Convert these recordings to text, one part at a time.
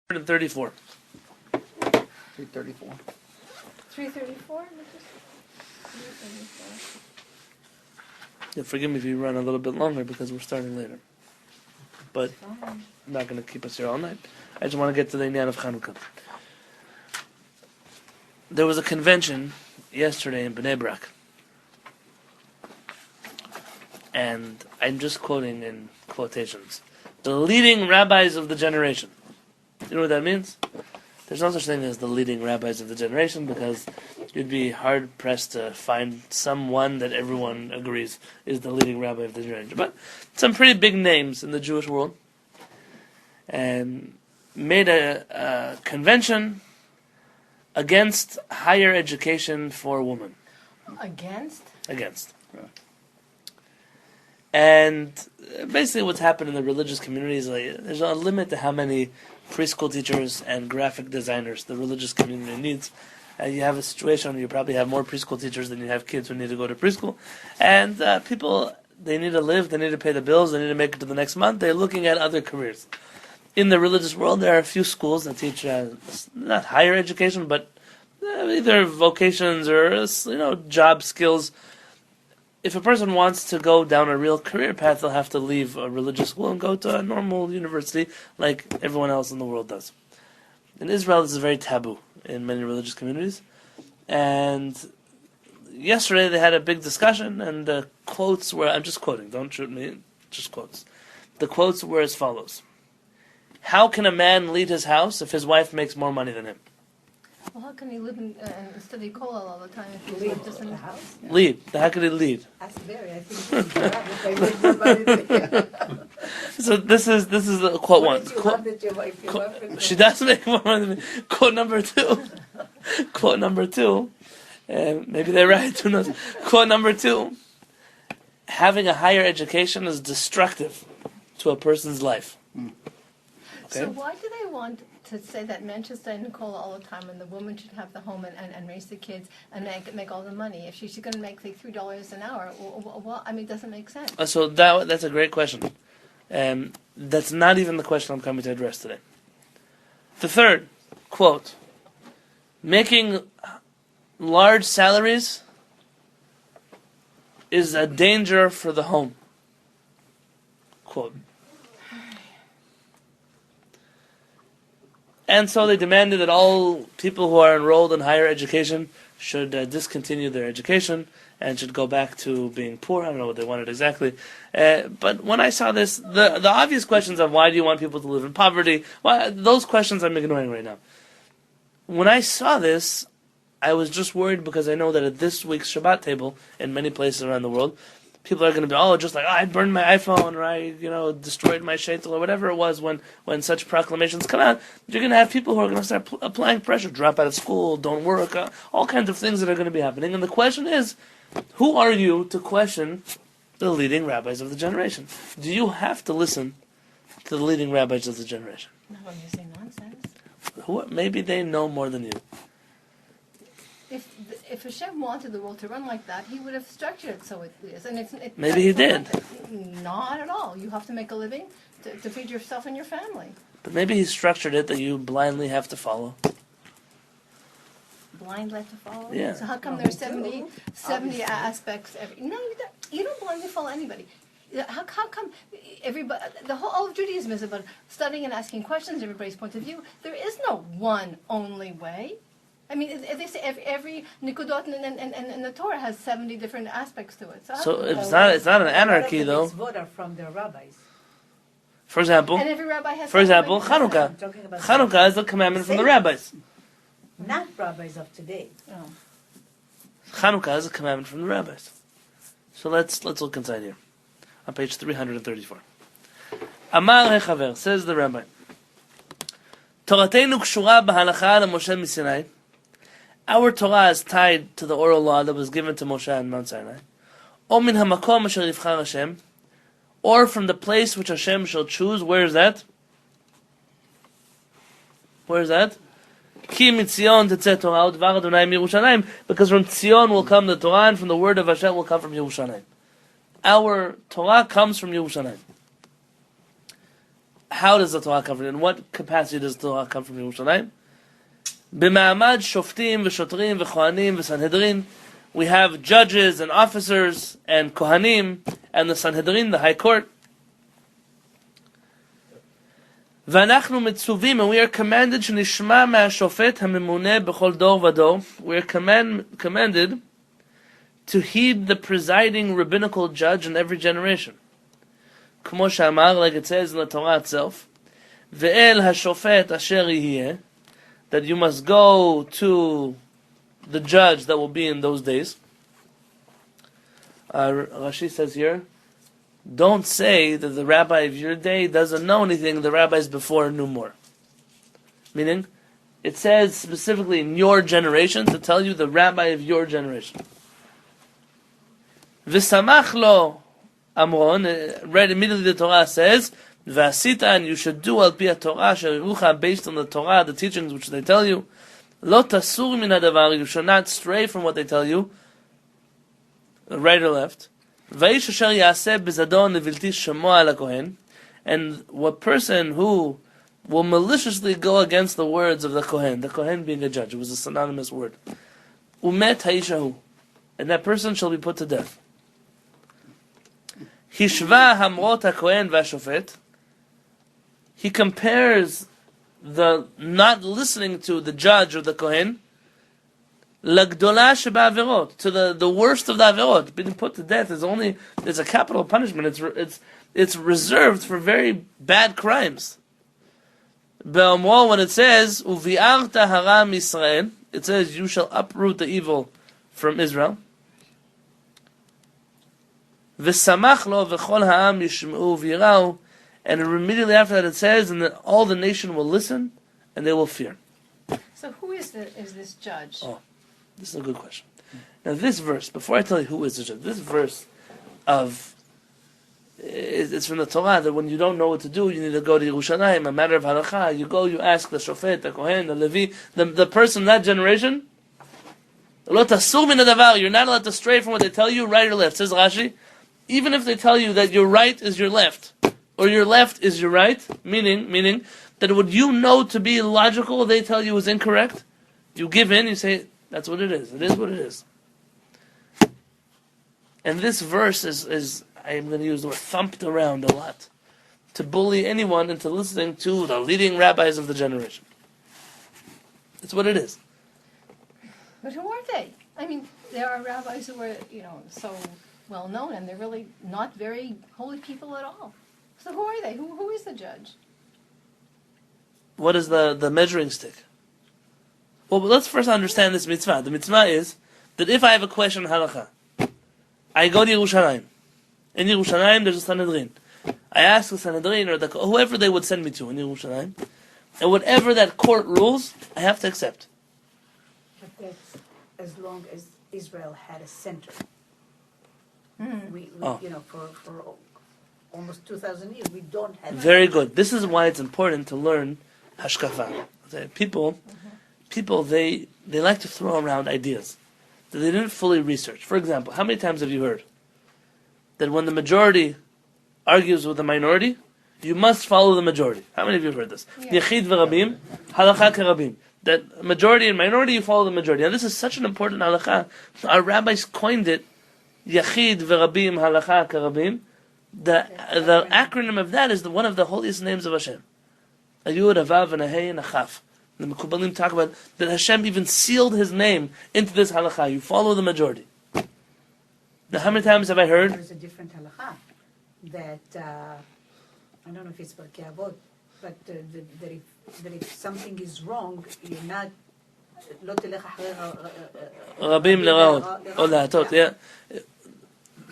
334. 334. 334? Yeah, forgive me if you run a little bit longer because we're starting later. But I'm not going to keep us here all night. I just want to get to the inyan of Hanukah. There was a convention yesterday in Bnei Brak. And I'm just quoting in quotations. The leading rabbis of the generation. You know what that means? There's no such thing as the leading rabbis of the generation because you'd be hard-pressed to find someone that everyone agrees is the leading rabbi of the generation. But some pretty big names in the Jewish world. And made a convention against higher education for women. Against? Against. And basically what's happened in the religious community is like, there's a limit to how many preschool teachers and graphic designers the religious community needs. And you have a situation where you probably have more preschool teachers than you have kids who need to go to preschool. And people, they need to live, they need to pay the bills, they need to make it to the next month. They're looking at other careers. In the religious world, there are a few schools that teach not higher education, but either vocations or job skills. If a person wants to go down a real career path, they'll have to leave a religious school and go to a normal university like everyone else in the world does. In Israel, this is very taboo in many religious communities. And yesterday they had a big discussion, and the quotes were, I'm just quoting, don't shoot me, just quotes. The quotes were as follows. How can a man lead his house if his wife makes more money than him? Well, how can he live and study kollel all the time if he's not just in the house? Yeah. Lead. How can he lead? Ask Mary. I think So this is the quote one. She does make more money than me. Quote number two. Quote number two. Maybe they're right. Who knows? Quote number two. Having a higher education is destructive to a person's life. Okay? So why do they want to say that men should stay in kollel all the time and the woman should have the home and raise the kids and make all the money? If she's going to make like $3 an hour, well, I mean, it doesn't make sense. So that's a great question. That's not even the question I'm coming to address today. The third, quote, making large salaries is a danger for the home. Quote. And so they demanded that all people who are enrolled in higher education should discontinue their education and should go back to being poor. I don't know what they wanted exactly. But when I saw this, the obvious questions of why do you want people to live in poverty, those questions I'm ignoring right now. When I saw this, I was just worried because I know that at this week's Shabbat table in many places around the world, people are going to be, I burned my iPhone, or I, destroyed my shaitel, or whatever it was when such proclamations come out. You're going to have people who are going to start applying pressure, drop out of school, don't work, all kinds of things that are going to be happening. And the question is, who are you to question the leading rabbis of the generation? Do you have to listen to the leading rabbis of the generation? No, you say nonsense. Maybe they know more than you. If Hashem wanted the world to run like that, he would have structured it so it is. And maybe he did. Not at all. You have to make a living to feed yourself and your family. But maybe he structured it that you blindly have to follow. Blind led to follow? Yeah. So how come there's 70 aspects? No, you don't blindly follow anybody. How come everybody? All of Judaism is about studying and asking questions, everybody's point of view. There is no one only way. I mean, they say every nikudot in the Torah has 70 different aspects to it. So it's not an anarchy, though. Are from their rabbis. For example, and every rabbi has Hanukah. Hanukah is a commandment from the rabbis. Not rabbis of today. Oh. Hanukah is a commandment from the rabbis. So let's look inside here. On page 334. Amar hechaver, says the rabbi. Toratenu kshura b'halacha leMoshe miSinai. Our Torah is tied to the oral law that was given to Moshe on Mount Sinai. O min hamakom asher yivchar Hashem, or from the place which Hashem shall choose. Where is that? Where is that? Ki mitzion tetzeh Torah udvar Adonai miYerushalayim, because from Tzion will come the Torah, and from the word of Hashem will come from Yerushalayim. Our Torah comes from Yerushalayim. how does the Torah come from? In what capacity does the Torah come from Yerushalayim? B'ma'amad shoftim v'shotrim v'kohanim v'sanhedrin. We have judges and officers and kohanim and the Sanhedrin, the high court. V'anachnu mitzuvim, and we are commanded shenishma ma'ashofet ha'memuneh b'chol dor v'dor. We are commanded to heed the presiding rabbinical judge in every generation. K'mo she'amar, like it says in the Torah itself, ve'el ha'shofet asher yiheh, that you must go to the judge that will be in those days. Rashi says here, don't say that the rabbi of your day doesn't know anything the rabbis before knew more. Meaning, it says specifically in your generation to tell you the rabbi of your generation. V'samach lo amron, right immediately the Torah says, v'asita, and you should do al pi Torah she'arucha, based on the Torah, the teachings which they tell you. Lo tasur min hadavar, you should not stray from what they tell you, right or left. Vaish asher yaseh bezadon levilti shamoa al kohen, and what person who will maliciously go against the words of the kohen being a judge, it was a synonymous word. Umet haishahu, and that person shall be put to death. Hishva hamrot hakohen v'ashofet, he compares the not listening to the judge or the kohen, lagdola sheba'averot, to the worst of the averot. Being put to death is a capital punishment. It's reserved for very bad crimes. Be'omro, when it says uvi'arta haram Israel, it says you shall uproot the evil from Israel. V'samach lo v'chol ha'am yishma'u v'yirau. And immediately after that it says, and that all the nation will listen, and they will fear. So who is this judge? Oh, this is a good question. Now this verse, before I tell you who is the judge, this verse it's from the Torah, that when you don't know what to do, you need to go to Yerushalayim, a matter of Halakha, you go, you ask the Shofet, the Kohen, the Levi, the person in that generation, Lo tasur min hadavar, you're not allowed to stray from what they tell you, right or left. Says Rashi, even if they tell you that your right is your left, or your left is your right, meaning that what you know to be logical, they tell you is incorrect, you give in, you say, that's what it is what it is. And this verse is I'm going to use the word thumped around a lot, to bully anyone into listening to the leading rabbis of the generation. That's what it is. But who are they? I mean, there are rabbis who are, so well known, and they're really not very holy people at all. So who are they? Who is the judge? What is the measuring stick? Well, let's first understand this mitzvah. The mitzvah is that if I have a question on halakha, I go to Yerushalayim. In Yerushalayim, there's a Sanhedrin. I ask the Sanhedrin or whoever they would send me to in Yerushalayim, and whatever that court rules, I have to accept. But that's as long as Israel had a center. We for almost 2,000 years, we don't have. Very good. This is why it's important to learn hashkafa. People, they like to throw around ideas that they didn't fully research. For example, how many times have you heard that when the majority argues with the minority, you must follow the majority? How many of you have heard this? Yechid v'rabim, halakha kerabim. That majority and minority, you follow the majority. Now this is such an important halakha. Our rabbis coined it, Yechid v'rabim, halakha kerabim. The acronym of that is one of the holiest names of Hashem. A Yud, a Vav, and a Hey, and a Chaf. The Mekubalim talk about that Hashem even sealed His name into this halakha. You follow the majority. Now, how many times have I heard? There's a different halakha that I don't know if it's Barkei Avot, but that if something is wrong, you're not. לא תלך אחרי רבים לרעות או להטות. Yeah.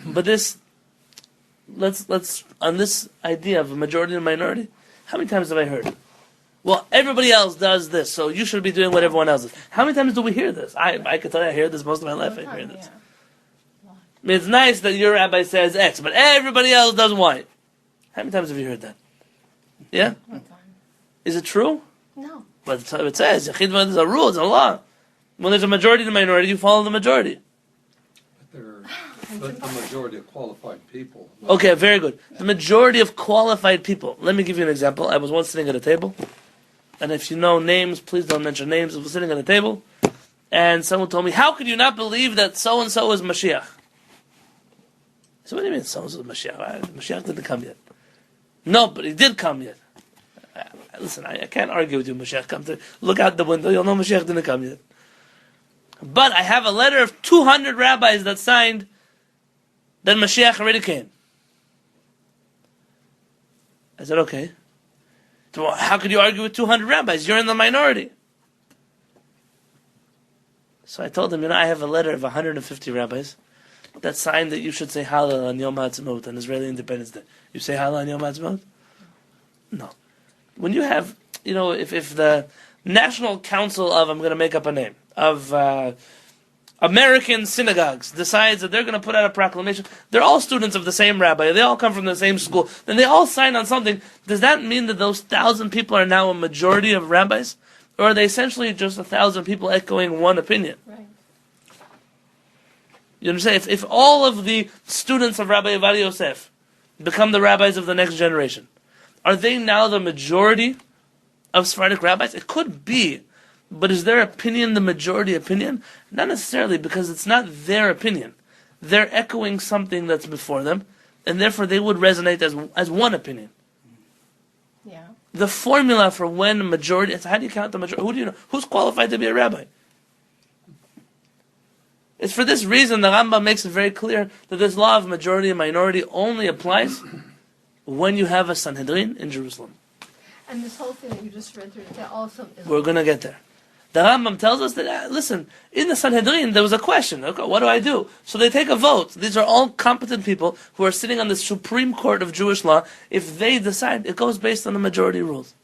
But this, let's on this idea of a majority and minority. How many times have I heard? Well, everybody else does this, so you should be doing what everyone else does. How many times do we hear this? I can tell you I hear this most of my life. I hear this. I mean, it's nice that your rabbi says X, but everybody else does Y. How many times have you heard that? Yeah? One time. Is it true? No. But it says, there's a rule, it's a law. When there's a majority and a minority, you follow the majority. But But the majority of qualified people. Okay, very good. The majority of qualified people. Let me give you an example. I was once sitting at a table, and if you know names, please don't mention names. I was sitting at a table, and someone told me, "How could you not believe that so and so is Mashiach?" I said, "What do you mean so and so is Mashiach? Mashiach didn't come yet." No, but he did come yet. Listen, I can't argue with you. Mashiach come to look out the window. You'll know Mashiach didn't come yet. But I have a letter of 200 rabbis that signed that Mashiach already came. I said, okay. So how could you argue with 200 rabbis? You're in the minority. So I told him, I have a letter of 150 rabbis that signed that you should say Hallel on Yom HaAtzmaut, on Israeli Independence Day. You say Hallel on Yom HaAtzmaut? No. When you have, if the National Council of, I'm going to make up a name, of American synagogues decides that they're going to put out a proclamation, they're all students of the same rabbi, they all come from the same school, then they all sign on something, does that mean that those 1,000 people are now a majority of rabbis? Or are they essentially just 1,000 people echoing one opinion? Right. You understand? If all of the students of Rabbi Ovadia Yosef become the rabbis of the next generation, are they now the majority of Sephardic rabbis? It could be, but is their opinion the majority opinion? Not necessarily, because it's not their opinion. They're echoing something that's before them, and therefore they would resonate as one opinion. Yeah. The formula for when a majority, how do you count the majority? Who do you know? Who's qualified to be a rabbi? It's for this reason the Rambam makes it very clear that this law of majority and minority only applies when you have a Sanhedrin in Jerusalem. And this whole thing that you just read through, that also is... We're going to get there. The Rambam tells us that, listen, in the Sanhedrin there was a question. Okay, what do I do? So they take a vote. These are all competent people who are sitting on the Supreme Court of Jewish law. If they decide, it goes based on the majority rules.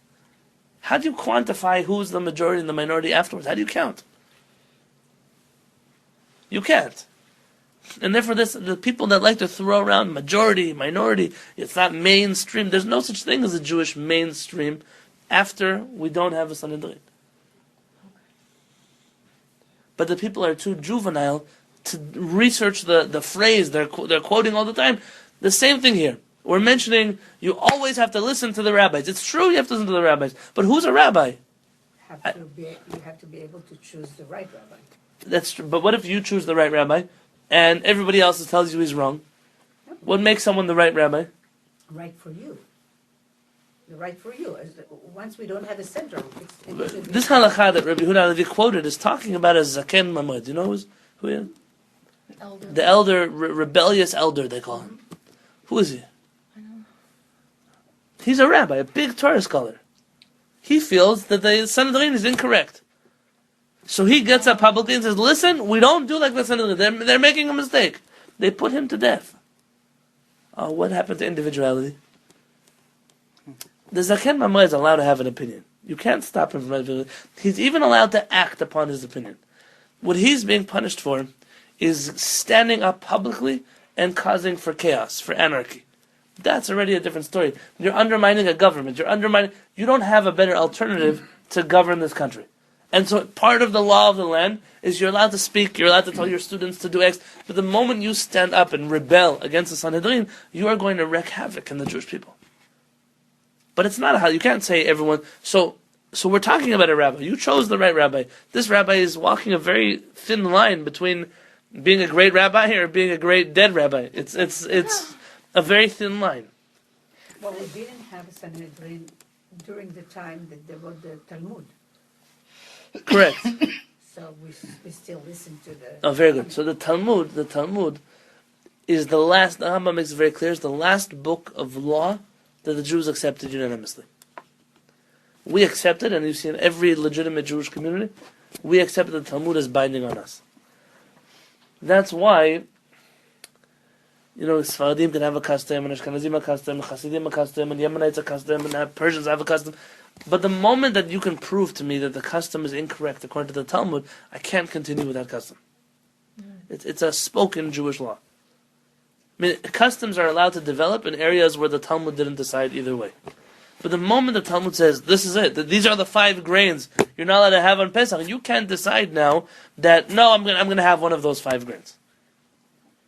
How do you quantify who's the majority and the minority afterwards? How do you count? You can't. And therefore, the people that like to throw around majority, minority, it's not mainstream. There's no such thing as a Jewish mainstream after we don't have a Sanhedrin. But the people are too juvenile to research the phrase they're quoting all the time. The same thing here. We're mentioning you always have to listen to the rabbis. It's true you have to listen to the rabbis. But who's a rabbi? You have to be able to choose the right rabbi. That's true. But what if you choose the right rabbi and everybody else tells you he's wrong? What makes someone the right rabbi? Right for you. The right for you. Once we don't have a center, This halakha that Rabbi Yehuda Halevy quoted is talking about a zaken mamud. You know who he is? elder. The elder, rebellious elder, they call him. Who is he? I know. He's a rabbi, a big Torah scholar. He feels that the Sanhedrin is incorrect. So he gets up publicly and says, listen, we don't do like the Sanhedrin. They're making a mistake. They put him to death. What happened to individuality? The Zaken Mamre is allowed to have an opinion. You can't stop him from having an opinion. He's even allowed to act upon his opinion. What he's being punished for is standing up publicly and causing for chaos, for anarchy. That's already a different story. You're undermining a government. You don't have a better alternative to govern this country. And so part of the law of the land is you're allowed to speak, you're allowed to tell your students to do X, but the moment you stand up and rebel against the Sanhedrin, you are going to wreak havoc in the Jewish people. But it's not how you can't say everyone. So we're talking about a rabbi. You chose the right rabbi. This rabbi is walking a very thin line between being a great rabbi or being a great dead rabbi. It's a very thin line. Well, we didn't have a Sanhedrin during the time that they wrote the Talmud. Correct. So we still listen to the... Oh, very good. So the Talmud is the last, the Rambam makes it very clear, is the last book of law that the Jews accepted unanimously. We accept it, and you see in every legitimate Jewish community, we accept the Talmud as binding on us. That's why, Sfaradim can have a custom, and Ashkenazim a custom, and Hasidim a custom, and Yemenites a custom, and Persians have a custom. But the moment that you can prove to me that the custom is incorrect according to the Talmud, I can't continue with that custom. It's a spoken Jewish law. I mean, customs are allowed to develop in areas where the Talmud didn't decide either way. But the moment the Talmud says, this is it, that these are the 5 grains you're not allowed to have on Pesach, you can't decide now that, no, I'm going to have one of those 5 grains.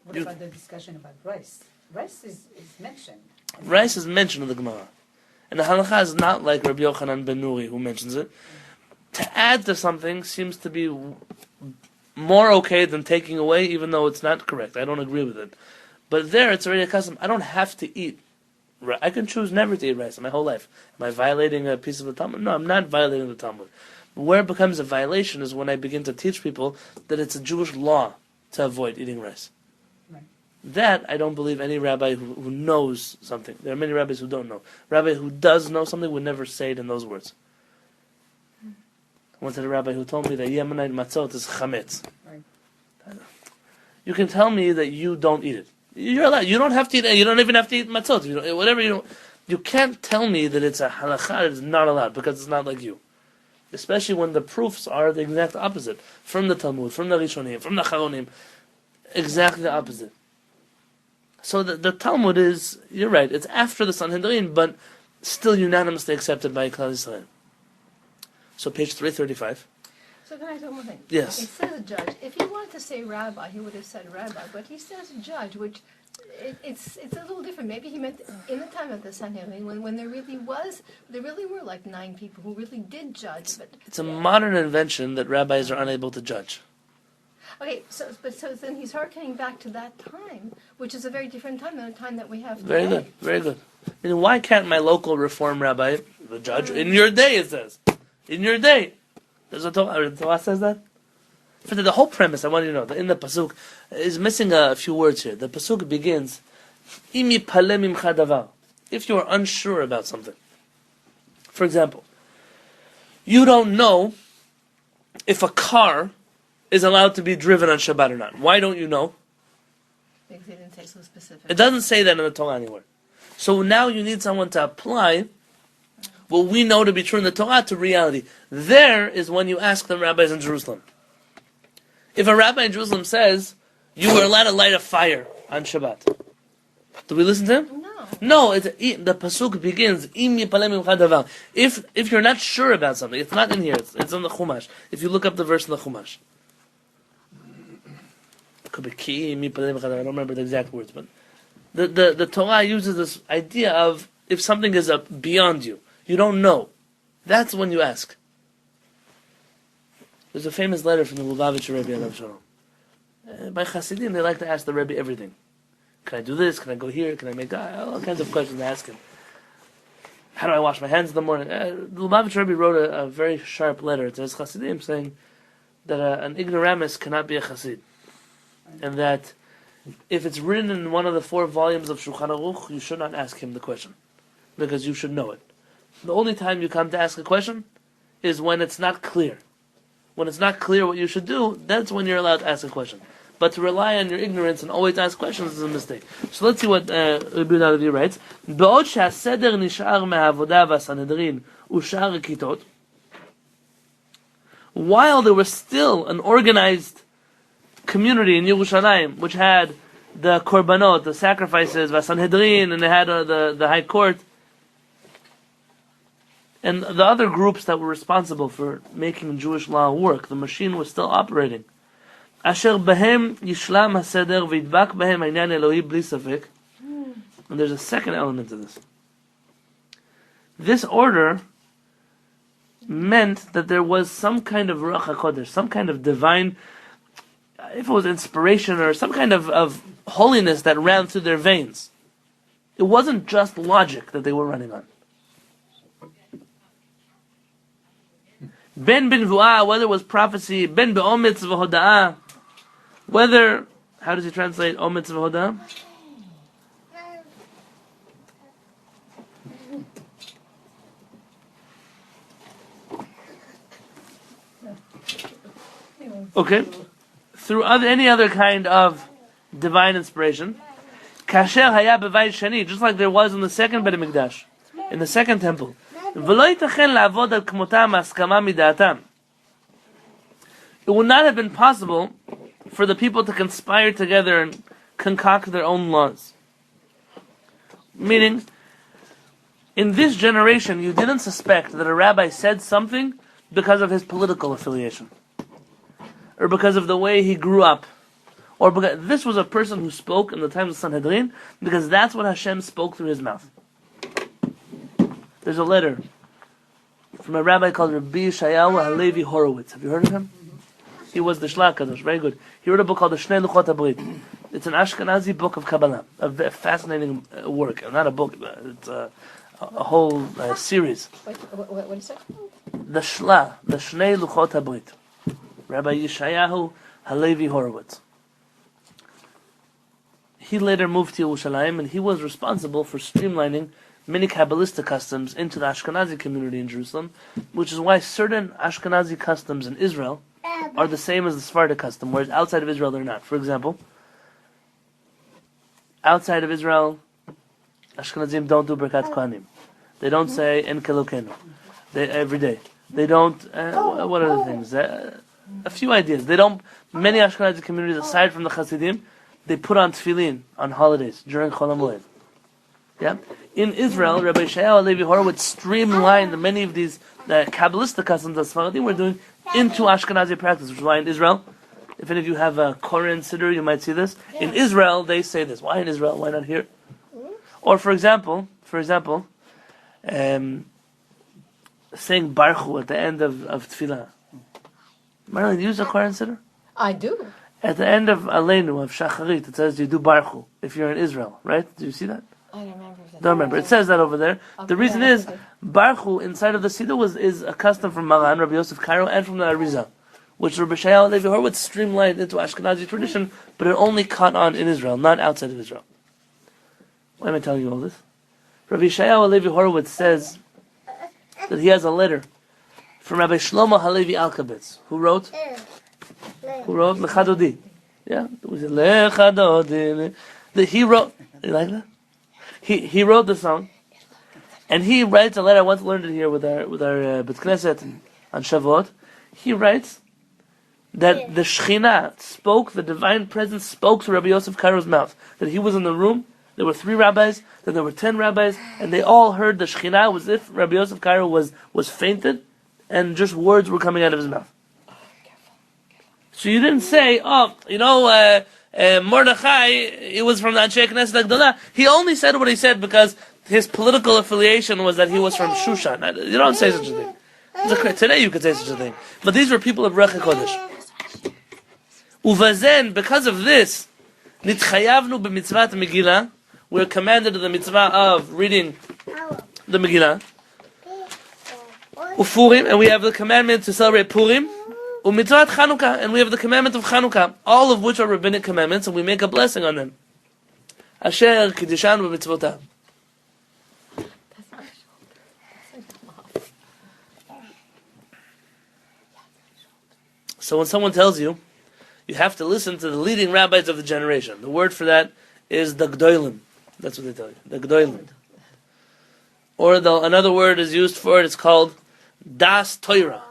What about the discussion about rice? Rice is mentioned. Rice is mentioned in the Gemara. And the halakha is not like Rabbi Yochanan ben Nuri who mentions it. To add to something seems to be more okay than taking away, even though it's not correct. I don't agree with it. But there, it's already a custom. I don't have to eat. I can choose never to eat rice my whole life. Am I violating a piece of the Talmud? No, I'm not violating the Talmud. Where it becomes a violation is when I begin to teach people that it's a Jewish law to avoid eating rice. Right. That, I don't believe any rabbi who knows something. There are many rabbis who don't know. Rabbi who does know something would never say it in those words. I went to the rabbi who told me that Yemenite matzot is chametz. Right. You can tell me that you don't eat it. You're allowed. You don't have to eat it. You don't even have to eat matzot. Whatever you don't. You can't tell me that it's a halakha that is not allowed because it's not like you. Especially when the proofs are the exact opposite. From the Talmud, from the Rishonim, from the Charonim. Exactly the opposite. So the Talmud is, you're right, it's after the Sanhedrin, but still unanimously accepted by Klal Yisrael. So page 335. So can I say one thing? Yes. It says judge. If he wanted to say rabbi, he would have said rabbi, but he says judge, which it's a little different. Maybe he meant in the time of the Sanhedrin, when there really were like 9 people who really did judge. But It's a modern invention that rabbis are unable to judge. okay, so then he's hearkening back to that time, which is a very different time than the time that we have today. Very good, very good. And why can't my local Reform rabbi, the judge, in your day it says, in your day, there's a Torah, the Torah says that? For the whole premise, I want you to know, that in the Pasuk, is missing a few words here. The Pasuk begins, Imi palem imcha davar. If you are unsure about something. For example, you don't know if a car is allowed to be driven on Shabbat or not. Why don't you know? Because they didn't say so specific. It doesn't say that in the Torah anywhere. So now you need someone to apply what we know to be true in the Torah to reality. There is when you ask the rabbis in Jerusalem. If a rabbi in Jerusalem says, you were allowed to light a fire on Shabbat, do we listen to him? No, the Pasuk begins, Im yipalem imcha davar. If you're not sure about something, it's not in here, it's in the Chumash. If you look up the verse in the Chumash. It could be ki, im yipalem imcha davar, I don't remember the exact words, but the Torah uses this idea of if something is beyond you, you don't know. That's when you ask. There's a famous letter from the Lubavitcher Rebbe Alav Shalom. By Hasidim, they like to ask the Rebbe everything. Can I do this? Can I go here? Can I make all kinds of questions to ask him. How do I wash my hands in the morning? The Lubavitcher Rebbe wrote a very sharp letter to his Hasidim saying that an ignoramus cannot be a Hasid. And that if it's written in one of the 4 volumes of Shulchan Aruch, you should not ask him the question. Because you should know it. The only time you come to ask a question is when it's not clear. When it's not clear what you should do, that's when you're allowed to ask a question. But to rely on your ignorance and always ask questions is a mistake. So let's see what Rabbi Halevy writes. בעוד שהסדר נשאר מהעבודה והסנהדרין ושאר הכיתות, while there was still an organized community in Yerushalayim, which had the korbanot, the sacrifices, והסנהדרין, and they had the high court, and the other groups that were responsible for making Jewish law work, the machine was still operating. אשר בהם ישלם הסדר וידבק בהם העניין אלוהי בלי ספק. And there's a second element to this. This order meant that there was some kind of Ruach HaKodesh, some kind of divine, if it was inspiration or some kind of holiness that ran through their veins. It wasn't just logic that they were running on. Ben b'nvuah, whether it was prophecy, ben be'ometz v'hoda'ah, whether, how does he translate ometz v'hoda'ah? Okay, through any other kind of divine inspiration, kasher haya b'vayit shani, just like there was in the second Beit HaMikdash, in the second temple. ולא ייתכן לעבוד על כמותם הסכמה מדעתם. It would not have been possible for the people to conspire together and concoct their own laws. Meaning, in this generation, you didn't suspect that a rabbi said something because of his political affiliation, or because of the way he grew up, Or because this was a person who spoke in the times of Sanhedrin, because that's what Hashem spoke through his mouth. There's a letter from a rabbi called Rabbi Halevy Horowitz. Have you heard of him? He was the Shlach Kadosh, very good. He wrote a book called the Shnei Luchot HaBrit. It's an Ashkenazi book of Kabbalah, a fascinating work. Not a book, it's a whole series. What is it? The Shnei Luchot HaBrit. Rabbi Yeshayahu Halevy Horowitz. He later moved to Yerushalayim, and he was responsible for streamlining many Kabbalistic customs into the Ashkenazi community in Jerusalem, which is why certain Ashkenazi customs in Israel are the same as the Sephardic custom, whereas outside of Israel they're not. For example, outside of Israel, Ashkenazim don't do Birkat Kohanim. They don't say En Kelokenu every day. They don't, what are the things? A few ideas. They don't, many Ashkenazi communities, aside from the Hasidim, they put on tefillin on holidays during Chol HaMoed. Yeah? In Israel, Rabbi Shaar Halevy Horowitz streamlined many of these Kabbalistic customs that Sfaradim were doing into Ashkenazi practice, which is why in Israel, if any of you have a Koran Siddur, you might see this. In Israel, they say this. Why in Israel? Why not here? Or for example, saying Baruch Hu at the end of Tefillah. Marilyn, do you use a Koran Siddur? I do. At the end of Aleinu, of Shacharit, it says you do Baruch Hu if you're in Israel, right? Do you see that? I don't remember. Don't remember. It says that over there. The reason is, Baruch Hu inside of the Siddur is a custom from Maran, Rabbi Yosef Cairo, and from the Arizal, which Rabbi Shaar Halevy Horowitz streamlined into Ashkenazi tradition, but it only caught on in Israel, not outside of Israel. Why am I telling you all this? Rabbi Shaar Halevy Horowitz says that he has a letter from Rabbi Shlomo Halevi Alkabetz, who wrote Lechadodi. Yeah, it was Lechadodi. He wrote. You like that? He wrote the song, and he writes a letter. I once learned it here with our Bet Knesset on Shavuot. He writes that the Shekhinah spoke, the divine presence spoke through Rabbi Yosef Cairo's mouth. That he was in the room. There were 3 rabbis. Then there were 10 rabbis, and they all heard the Shekhinah was if Rabbi Yosef Cairo was fainted, and just words were coming out of his mouth. So you didn't say, Mordechai, it was from the Anshe Knesset Agdolah. He only said what he said because his political affiliation was that he was from Shushan. You don't say such a thing. Today you could say such a thing. But these were people of Ruach HaKodesh. Uvazen, because of this, nitchayavnu b'mitzvat Megillah, we're commanded to the mitzvah of reading the Megillah. Ufurim, and we have the commandment to celebrate Purim. Umitzvat Hanukah, and we have the commandment of Hanukah, all of which are rabbinic commandments, and we make a blessing on them. Asher kiddushan b'mitzvotav. So when someone tells you, you have to listen to the leading rabbis of the generation. The word for that is the Gdoilim. That's what they tell you, the Gdoilim. Or another word is used for it. It's called Das Torah.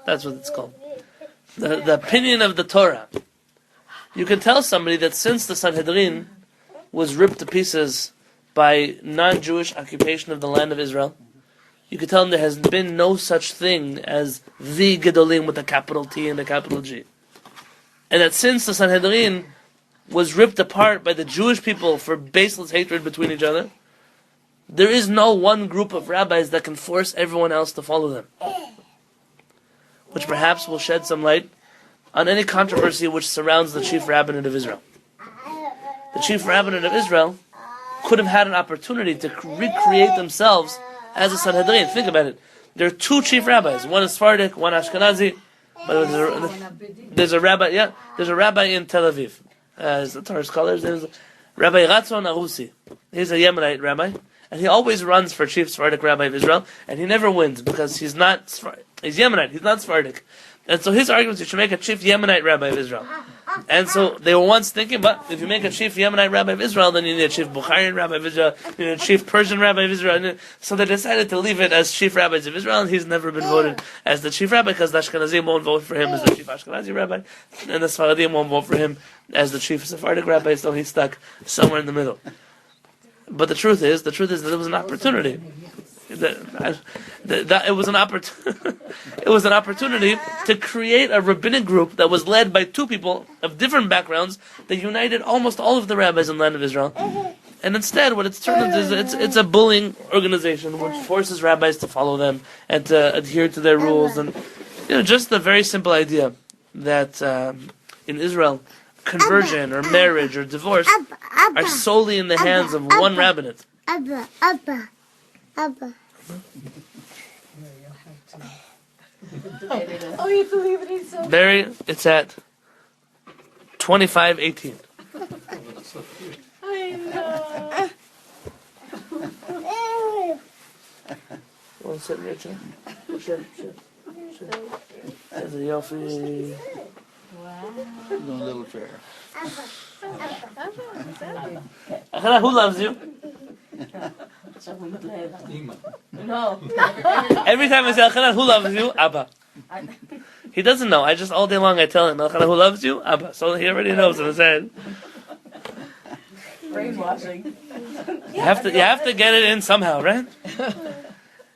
That's what it's called. The opinion of the Torah. You can tell somebody that since the Sanhedrin was ripped to pieces by non-Jewish occupation of the land of Israel, you can tell them there has been no such thing as the Gedolim with a capital T and a capital G. And that since the Sanhedrin was ripped apart by the Jewish people for baseless hatred between each other, there is no one group of rabbis that can force everyone else to follow them. Which perhaps will shed some light on any controversy which surrounds the chief rabbinate of Israel. The chief rabbinate of Israel could have had an opportunity to recreate themselves as a Sanhedrin. Think about it. There are 2 chief rabbis. One is Sephardic, one Ashkenazi. But there's a rabbi in Tel Aviv. He's a Torah scholar. His name is Rabbi Ratzon Arusi. He's a Yemenite rabbi. And he always runs for chief Sephardic rabbi of Israel, and he never wins because he's not Sephardic. He's Yemenite, he's not Sephardic. And so his argument is you should make a chief Yemenite rabbi of Israel. And so they were once thinking, but if you make a chief Yemenite rabbi of Israel, then you need a chief Bukharian rabbi of Israel, you need a chief Persian rabbi of Israel. So they decided to leave it as chief rabbis of Israel, and he's never been voted as the chief rabbi because the Ashkenazim won't vote for him as the chief Ashkenazi rabbi, and the Sfaradim won't vote for him as the chief Sephardic rabbi, so he's stuck somewhere in the middle. But the truth is that there was an opportunity. It was an it was an opportunity to create a rabbinic group that was led by two people of different backgrounds that united almost all of the rabbis in the land of Israel. And instead, what it's turned into is it's a bullying organization which forces rabbis to follow them and to adhere to their rules. And just the very simple idea that in Israel, conversion or marriage or divorce are solely in the hands of one rabbinate. Oh, you have to leave it in so. Barry, it's at 25:18. I know. Want to sit in your chair? Sure. There's a Yofi. Wow. No little chair. Who loves you? Ima. No. Every time I say Elchanan, who loves you? Abba. He doesn't know. I just all day long I tell him Elchanan, who loves you? Abba. So he already knows in his head. Brainwashing. You have to get it in somehow, right?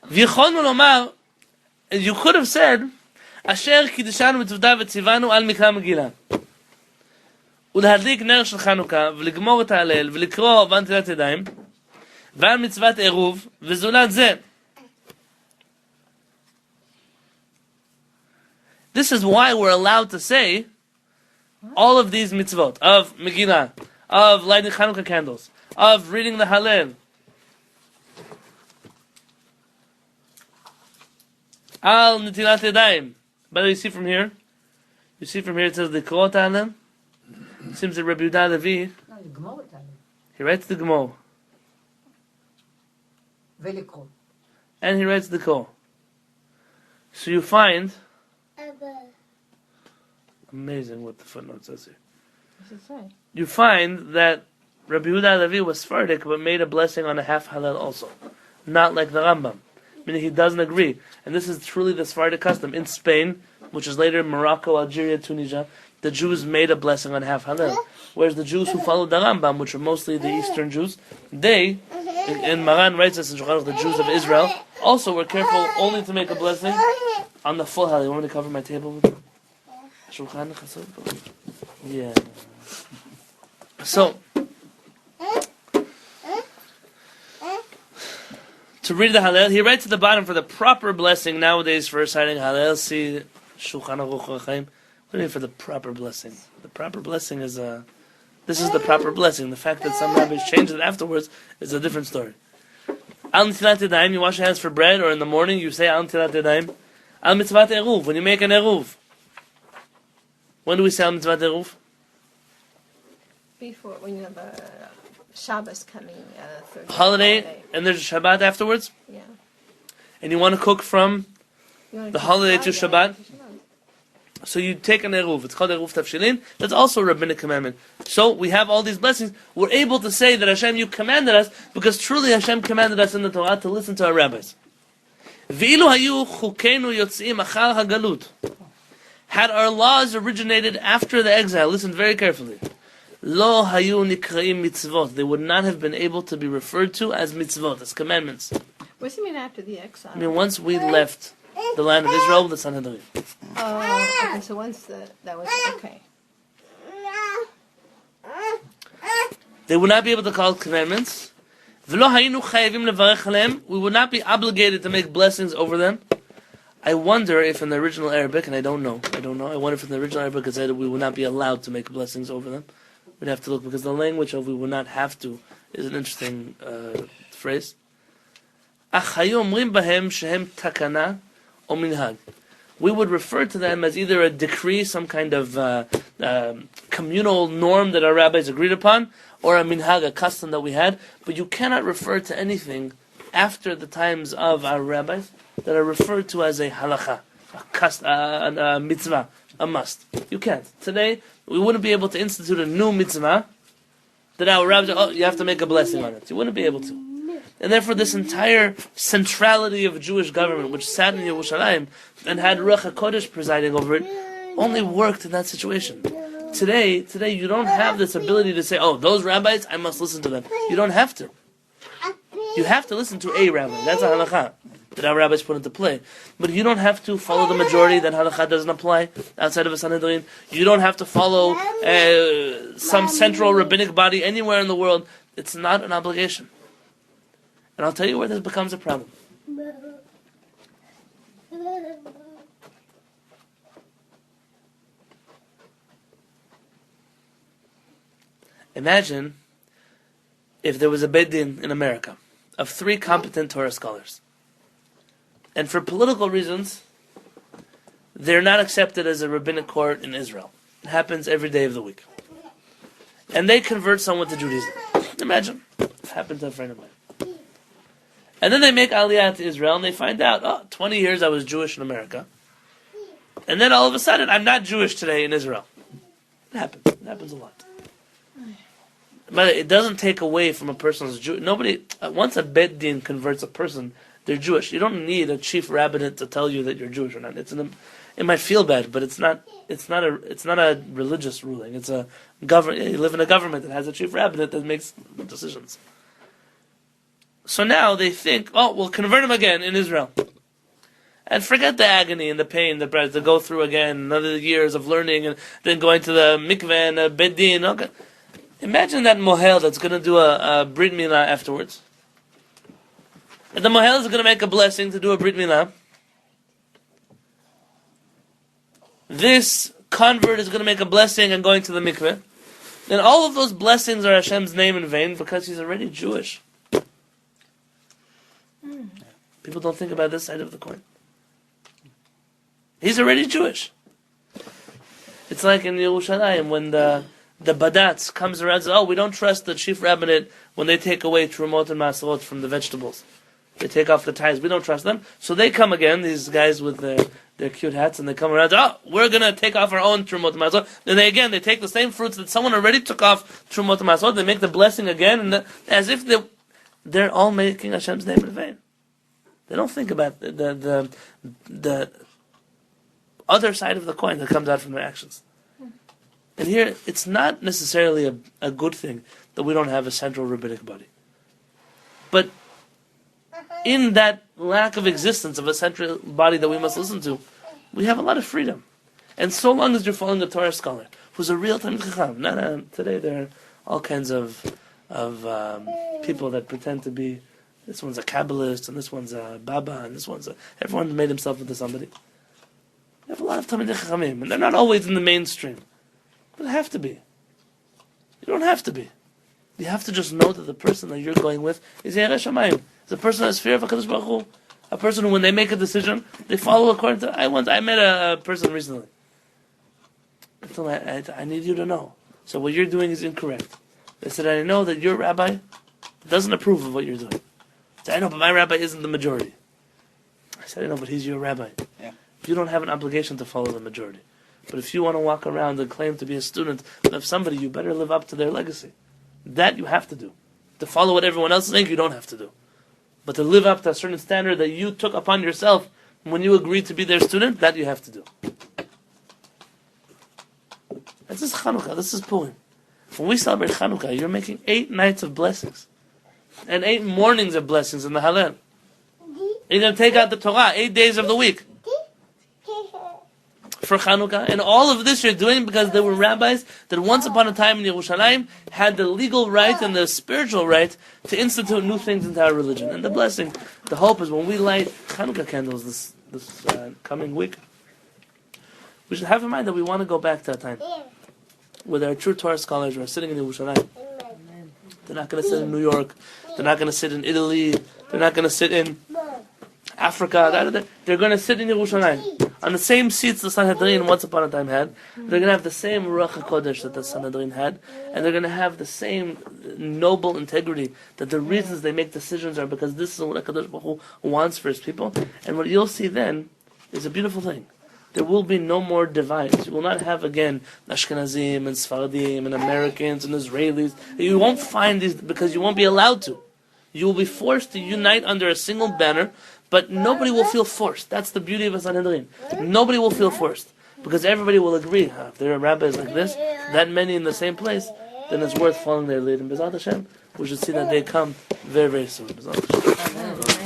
V'yichonu lomar, you could have said, Asher kiddishanu mitzvotav v'tzivanu al mikra megillah. ולהדליק נר של חנוכה, ולגמור את ההלל, ולקרוא בנטילת ידיים, ועל מצוות עירוב, וזולת זה. This is why we're allowed to say all of these mitzvot, of Megillah, of lighting Hanukkah candles, of reading the Halel, al nitilat yadayim. But you see from here, it says the Korot Halel. It seems that Rabbi Halevy, he writes the Gemara, and he writes the Kol. So you find, amazing what the footnote says here. What's it say? You find that Rabbi Halevy was Sephardic, but made a blessing on a half halal also, not like the Rambam, meaning he doesn't agree. And this is truly the Sephardic custom in Spain, which is later Morocco, Algeria, Tunisia. The Jews made a blessing on half halal, whereas the Jews who followed the Rambam, which are mostly the Eastern Jews, they, and Maran writes us in Shulchan Aruch, the Jews of Israel, also were careful only to make a blessing on the full halal. You want me to cover my table with Shulchan Aruch? Yeah. So, to read the halal, he writes at the bottom for the proper blessing nowadays for reciting halal. See Shulchan Aruch Chaim. What do you mean for the proper blessing? The proper blessing is this is the proper blessing. The fact that some rabbis changed it afterwards is a different story. Al nitilat yadayim, you wash your hands for bread, or in the morning you say Al nitilat yadayim. Al mitzvat eruv, when you make an eruv. When do we say Al mitzvat eruv? Before, when you have a Shabbos coming, Thursday. Holiday, and there's a Shabbat afterwards? Yeah. And you want to cook from the holiday to Shabbat? Yeah. So you take an eruv. It's called eruv tafshilin. That's also a rabbinic commandment. So we have all these blessings. We're able to say that Hashem, you commanded us, because truly Hashem commanded us in the Torah to listen to our rabbis. V'ilu hayu chukeinu yotzim achar hagalut. Had our laws originated after the exile, listen very carefully. Lo hayu nikraim mitzvot. They would not have been able to be referred to as mitzvot, as commandments. What does he mean after the exile? I mean, once we left the land of Israel, the Sanhedrin. Oh, okay, so once that was, okay. They would not be able to call it commandments. We would not be obligated to make blessings over them. I wonder if in the original Arabic, and I don't know, I wonder if in the original Arabic it said we would not be allowed to make blessings over them. We'd have to look, because the language of we would not have to is an interesting phrase. We would refer to them as either a decree, some kind of communal norm that our rabbis agreed upon, or a minhag, a custom that we had. But you cannot refer to anything after the times of our rabbis that are referred to as a halacha, a mitzvah, a must. You can't. Today, we wouldn't be able to institute a new mitzvah that our rabbis, you have to make a blessing on it. You wouldn't be able to. And therefore, this entire centrality of Jewish government, which sat in Yerushalayim and had Ruach HaKodesh presiding over it, only worked in that situation. Today, you don't have this ability to say, oh, those rabbis, I must listen to them. You don't have to. You have to listen to a rabbi. That's a halakha that our rabbis put into play. But you don't have to follow the majority. That halakha doesn't apply outside of a Sanhedrin. You don't have to follow some central rabbinic body anywhere in the world. It's not an obligation. And I'll tell you where this becomes a problem. Imagine if there was a Beit Din in America of 3 competent Torah scholars. And for political reasons, they're not accepted as a rabbinic court in Israel. It happens every day of the week. And they convert someone to Judaism. Imagine. It happened to a friend of mine. And then they make Aliyah to Israel and they find out, 20 years I was Jewish in America. And then all of a sudden, I'm not Jewish today in Israel. It happens. It happens a lot. But it doesn't take away from a person's Jew. Nobody. Once a Beit Din converts a person, they're Jewish. You don't need a chief rabbinate to tell you that you're Jewish or not. It might feel bad, but it's not a religious ruling. It's a government. You live in a government that has a chief rabbinate that makes decisions. So now they think, we'll convert him again in Israel, and forget the agony and the pain that to go through again another years of learning and then going to the mikveh and a Beit Din. Okay. Imagine that mohel that's going to do a brit milah afterwards. And the mohel is going to make a blessing to do a brit milah. This convert is going to make a blessing and going to the mikveh. And all of those blessings are Hashem's name in vain because he's already Jewish. People don't think about this side of the coin. He's already Jewish. It's like in Yerushalayim when the badatz comes around and says, we don't trust the chief rabbinate when they take away trumot and masalot from the vegetables. They take off the tithes. We don't trust them. So they come again, these guys with their cute hats, and they come around and say, we're going to take off our own trumot and masalot. Then they take the same fruits that someone already took off trumot and masalot. They make the blessing again, and as if they're all making Hashem's name in vain. They don't think about the other side of the coin that comes out from their actions. And here, it's not necessarily a good thing that we don't have a central rabbinic body. But in that lack of existence of a central body that we must listen to, we have a lot of freedom. And so long as you're following a Torah scholar, who's a real Talmid Chacham, today there are all kinds of people that pretend to be, this one's a Kabbalist, and this one's a Baba, and this one's everyone's made himself into somebody. You have a lot of Talmid Chachamim, and they're not always in the mainstream. But they have to be. You don't have to be. You have to just know that the person that you're going with is HaShamayim. It's a person that has fear of HaKadosh Baruch Hu. A person who, when they make a decision, they follow according to... I met a person recently. I told him, I need you to know. So what you're doing is incorrect. They said, I know that your rabbi doesn't approve of what you're doing. I said, I know, but my rabbi isn't the majority. I said, I know, but he's your rabbi. Yeah. You don't have an obligation to follow the majority. But if you want to walk around and claim to be a student of somebody, you better live up to their legacy. That you have to do. To follow what everyone else thinks, you don't have to do. But to live up to a certain standard that you took upon yourself when you agreed to be their student, that you have to do. This is Hanukah, this is Purim. When we celebrate Hanukah, you're making 8 nights of blessings. And 8 mornings of blessings in the Hallel. You're going to take out the Torah 8 days of the week. For Hanukah, and all of this you're doing because there were rabbis that once upon a time in Yerushalayim had the legal right and the spiritual right to institute new things into our religion. And the blessing, the hope is when we light Hanukah candles this coming week, we should have in mind that we want to go back to a time where there are true Torah scholars who are sitting in Yerushalayim. They're not going to sit in New York. They're not going to sit in Italy. They're not going to sit in Africa. They're going to sit in Yerushalayim. On the same seats the Sanhedrin once upon a time had. They're going to have the same Ruach HaKodesh that the Sanhedrin had. And they're going to have the same noble integrity that the reasons they make decisions are because this is what HaKadosh Baruch Hu wants for his people. And what you'll see then is a beautiful thing. There will be no more divides. You will not have again Ashkenazim and Sfaradim and Americans and Israelis. You won't find these because you won't be allowed to. You will be forced to unite under a single banner. But nobody will feel forced. That's the beauty of a Sanhedrin. Nobody will feel forced. Because everybody will agree. If there are rabbis like this, that many in the same place, then it's worth following their lead. And B'ezrat Hashem, we should see that they come very, very soon. B'ezrat Hashem.